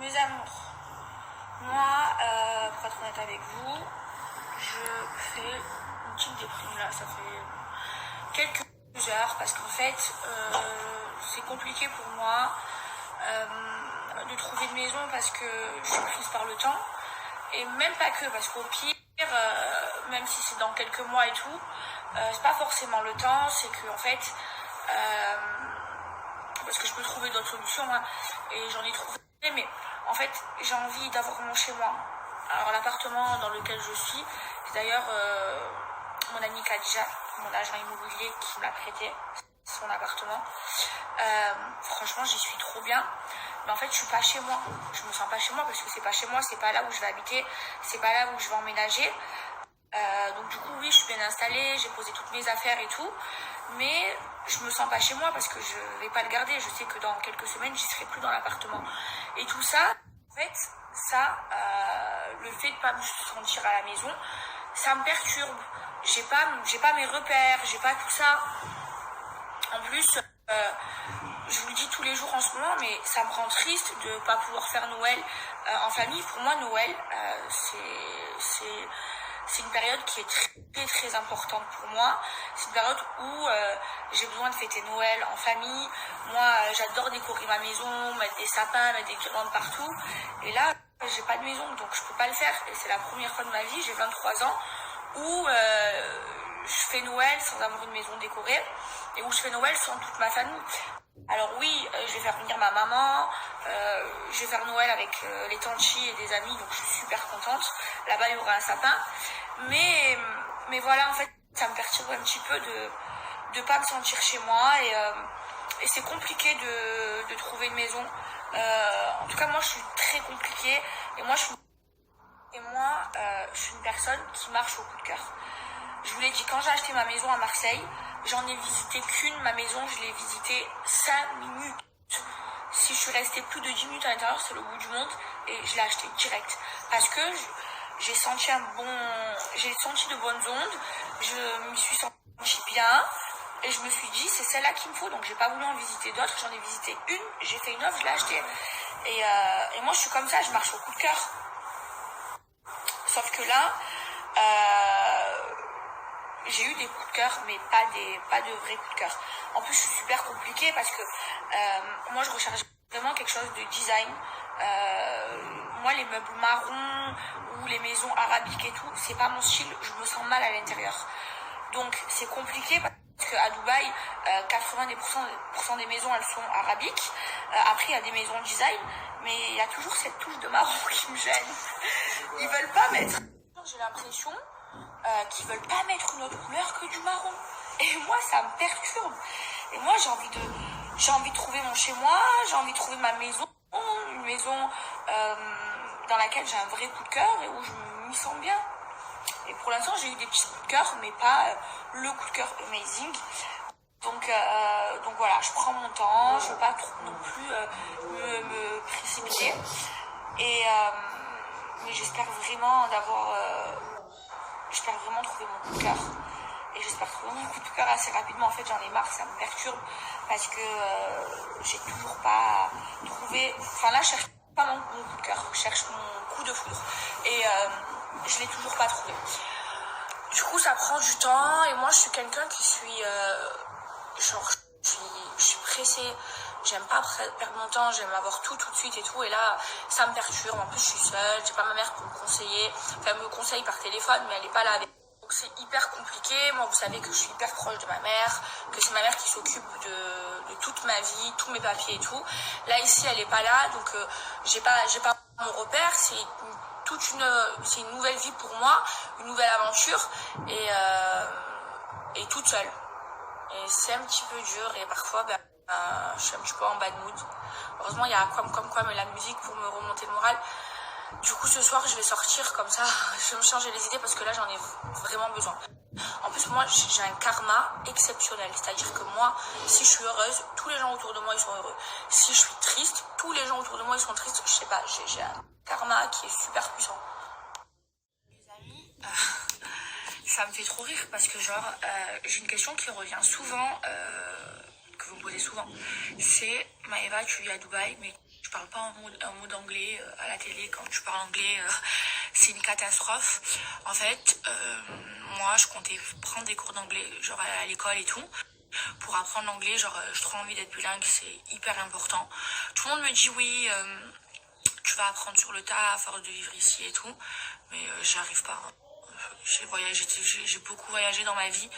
Mes amours, moi, pour être honnête avec vous, je fais une petite déprime là, ça fait quelques heures parce qu'en fait, c'est compliqué pour moi de trouver une maison parce que je suis prise par le temps et même pas que parce qu'au pire, même si c'est dans quelques mois et tout, c'est pas forcément le temps, c'est que en fait, parce que je peux trouver d'autres solutions hein, et j'en ai trouvé, mais en fait j'ai envie d'avoir mon chez moi. Alors l'appartement dans lequel je suis, c'est d'ailleurs mon amie Khadija, mon agent immobilier qui me l'a prêté, son appartement. Franchement j'y suis trop bien, mais en fait je suis pas chez moi, je me sens pas chez moi parce que c'est pas chez moi, c'est pas là où je vais habiter, c'est pas là où je vais emménager. Donc du coup oui je suis bien installée, j'ai posé toutes mes affaires et tout, mais je me sens pas chez moi parce que je vais pas le garder, je sais que dans quelques semaines j'y serai plus dans l'appartement. Et tout ça, en fait, le fait de pas me sentir à la maison, ça me perturbe. J'ai pas mes repères, j'ai pas tout ça. En plus, je vous le dis tous les jours en ce moment, mais ça me rend triste de ne pas pouvoir faire Noël en famille. Pour moi, Noël, c'est une période qui est très très importante pour moi. C'est une période où j'ai besoin de fêter Noël en famille. Moi, j'adore décorer ma maison, mettre des sapins, mettre des guirlandes partout. Et là, j'ai pas de maison, donc je peux pas le faire. Et c'est la première fois de ma vie, j'ai 23 ans, où je fais Noël sans avoir une maison décorée et où je fais Noël sans toute ma famille. Alors oui, je vais faire venir ma maman, je vais faire Noël avec les tantis et des amis, donc je suis super contente. Là-bas, il y aura un sapin. Mais voilà, en fait, ça me perturbe un petit peu de pas me sentir chez moi et c'est compliqué de trouver une maison. En tout cas, moi, je suis très compliquée et moi, je suis une personne qui marche au coup de cœur. Je vous l'ai dit, quand j'ai acheté ma maison à Marseille, j'en ai visité qu'une, ma maison, je l'ai visitée 5 minutes. Si je suis restée plus de 10 minutes à l'intérieur, c'est le bout du monde et je l'ai achetée direct. Parce que j'ai senti de bonnes ondes, je me suis sentie bien et je me suis dit c'est celle-là qu'il me faut, donc j'ai pas voulu en visiter d'autres, j'en ai visité une, j'ai fait une offre, je l'ai achetée. Et moi je suis comme ça, je marche au coup de cœur. Sauf que là, j'ai eu des coups de cœur, mais pas de vrais coups de cœur. En plus, je suis super compliquée parce que moi, je recherche vraiment quelque chose de design. Moi, les meubles marrons ou les maisons arabiques et tout, c'est pas mon style. Je me sens mal à l'intérieur. Donc, c'est compliqué parce qu'à Dubaï, 90% des maisons, elles sont arabiques. Après, il y a des maisons design, mais il y a toujours cette touche de marron qui me gêne. Ils veulent pas mettre. J'ai l'impression qu'ils veulent pas mettre une autre couleur que du marron. Et moi, ça me perturbe. Et moi, j'ai envie de trouver mon chez moi, j'ai envie de trouver ma maison, une maison dans laquelle j'ai un vrai coup de cœur et où je m'y sens bien. Et pour l'instant, j'ai eu des petits coups de cœur, mais pas le coup de cœur amazing. Donc voilà, je prends mon temps, je veux pas trop non plus me précipiter. Mais j'espère vraiment trouver mon coup de cœur. Et j'espère trouver mon coup de cœur assez rapidement. En fait, j'en ai marre, ça me perturbe parce que j'ai toujours pas trouvé. Enfin, là, je cherche pas mon coup de cœur, je cherche mon coup de foudre. Et je l'ai toujours pas trouvé. Du coup, ça prend du temps. Et moi, je suis quelqu'un qui suis. Je suis pressée. J'aime pas perdre mon temps, j'aime avoir tout de suite et tout. Et là, ça me perturbe. En plus, je suis seule, j'ai pas ma mère pour me conseiller. Enfin, elle me conseille par téléphone, mais elle est pas là avec. Donc c'est hyper compliqué. Moi, vous savez que je suis hyper proche de ma mère, que c'est ma mère qui s'occupe de toute ma vie, tous mes papiers et tout. Là, ici, elle est pas là, donc j'ai pas mon repère. C'est une nouvelle vie pour moi, une nouvelle aventure et toute seule. Et c'est un petit peu dur et parfois, je suis un petit peu en bad mood. Heureusement, il y a comme la musique pour me remonter le moral. Du coup, ce soir, je vais sortir comme ça, je vais me changer les idées parce que là, j'en ai vraiment besoin. En plus, moi, j'ai un karma exceptionnel. C'est-à-dire que moi, si je suis heureuse, tous les gens autour de moi, ils sont heureux. Si je suis triste, tous les gens autour de moi, ils sont tristes. Je sais pas, j'ai un karma qui est super puissant. Les amis, ça me fait trop rire parce que j'ai une question qui revient souvent, que vous me posez souvent. C'est, Maëva, tu vis à Dubaï, mais Je parle pas un mot d'anglais à la télé. Quand je parle anglais, c'est une catastrophe. En fait, moi, je comptais prendre des cours d'anglais, genre à l'école et tout. Pour apprendre l'anglais, genre, j'ai trop envie d'être bilingue, c'est hyper important. Tout le monde me dit oui, tu vas apprendre sur le tas à force de vivre ici et tout, mais j'y arrive pas. J'ai beaucoup voyagé dans ma vie,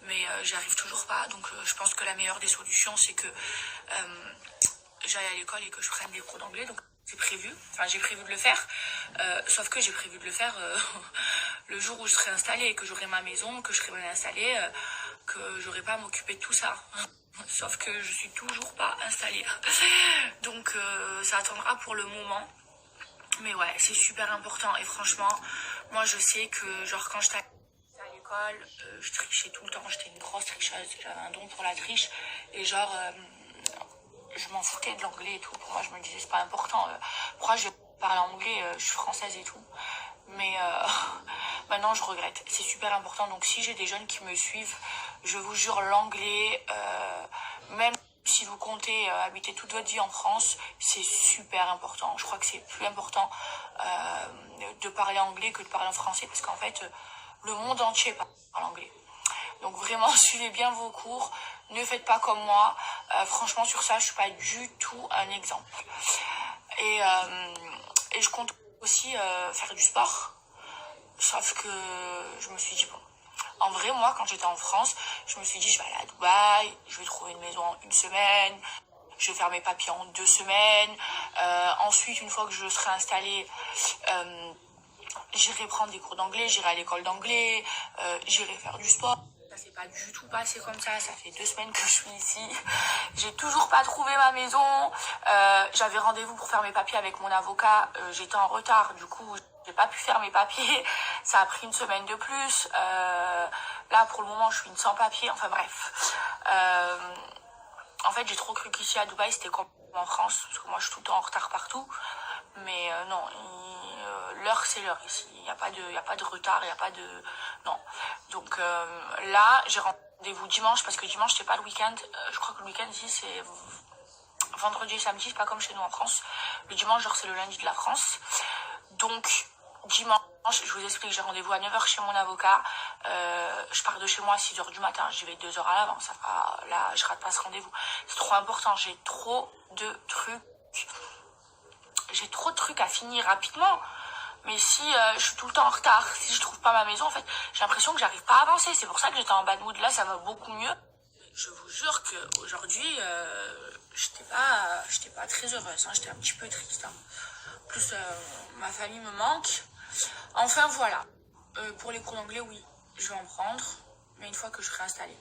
mais j'y arrive toujours pas. Donc je pense que la meilleure des solutions, c'est que j'aille à l'école et que je prenne des cours d'anglais. Donc c'est prévu, enfin j'ai prévu de le faire, sauf que j'ai prévu de le faire le jour où je serai installée, que j'aurai ma maison, que je serai bien installée, que j'aurai pas à m'occuper de tout ça. Sauf que je suis toujours pas installée. Donc ça attendra pour le moment. Mais ouais, c'est super important. Et franchement, moi je sais que genre quand j'étais à l'école, je trichais tout le temps. J'étais une grosse tricheuse. J'avais un don pour la triche. Et genre, je m'en foutais de l'anglais et tout. Pour moi, je me disais, c'est pas important. Pourquoi je parle anglais, je suis française et tout. Mais maintenant, je regrette. C'est super important. Donc, si j'ai des jeunes qui me suivent, je vous jure, l'anglais, même si vous comptez habiter toute votre vie en France, c'est super important. Je crois que c'est plus important de parler anglais que de parler en français. Parce qu'en fait, le monde entier parle anglais. Donc vraiment, suivez bien vos cours. Ne faites pas comme moi. Franchement, sur ça, je suis pas du tout un exemple. Et je compte aussi faire du sport. Sauf que je me suis dit, bon, en vrai, moi, quand j'étais en France, je me suis dit, je vais aller à Dubaï, je vais trouver une maison en 1 semaine, je vais faire mes papiers en 2 semaines. Ensuite, une fois que je serai installée, j'irai prendre des cours d'anglais, j'irai à l'école d'anglais, j'irai faire du sport. Ça s'est pas du tout passé comme ça fait 2 semaines que je suis ici. J'ai toujours pas trouvé ma maison. J'avais rendez-vous pour faire mes papiers avec mon avocat. J'étais en retard, du coup, j'ai pas pu faire mes papiers. Ça a pris 1 semaine de plus. Là, pour le moment, je suis une sans-papier. Enfin bref. En fait, j'ai trop cru qu'ici à Dubaï, c'était comme en France. Parce que moi, je suis tout le temps en retard partout. Mais non, l'heure c'est l'heure ici. Il n'y a pas de retard, il n'y a pas de... Non. Donc là, j'ai rendez-vous dimanche, parce que dimanche, c'est pas le week-end. Je crois que le week-end ici, c'est vendredi et samedi, c'est pas comme chez nous en France. Le dimanche, genre, c'est le lundi de la France. Donc, dimanche, je vous explique, j'ai rendez-vous à 9h chez mon avocat. Je pars de chez moi à 6h du matin. J'y vais 2 heures à l'avance. Là, je rate pas ce rendez-vous. C'est trop important. J'ai trop de trucs. J'ai trop de trucs à finir rapidement. Mais si je suis tout le temps en retard, si je trouve pas ma maison, en fait, j'ai l'impression que j'arrive pas à avancer. C'est pour ça que j'étais en bad mood. Là, ça va beaucoup mieux. Je vous jure qu'aujourd'hui, j'étais pas très heureuse. Hein. J'étais un petit peu triste. Hein. En plus, ma famille me manque. Enfin, voilà. Pour les cours d'anglais, oui, je vais en prendre. Mais une fois que je serai installée.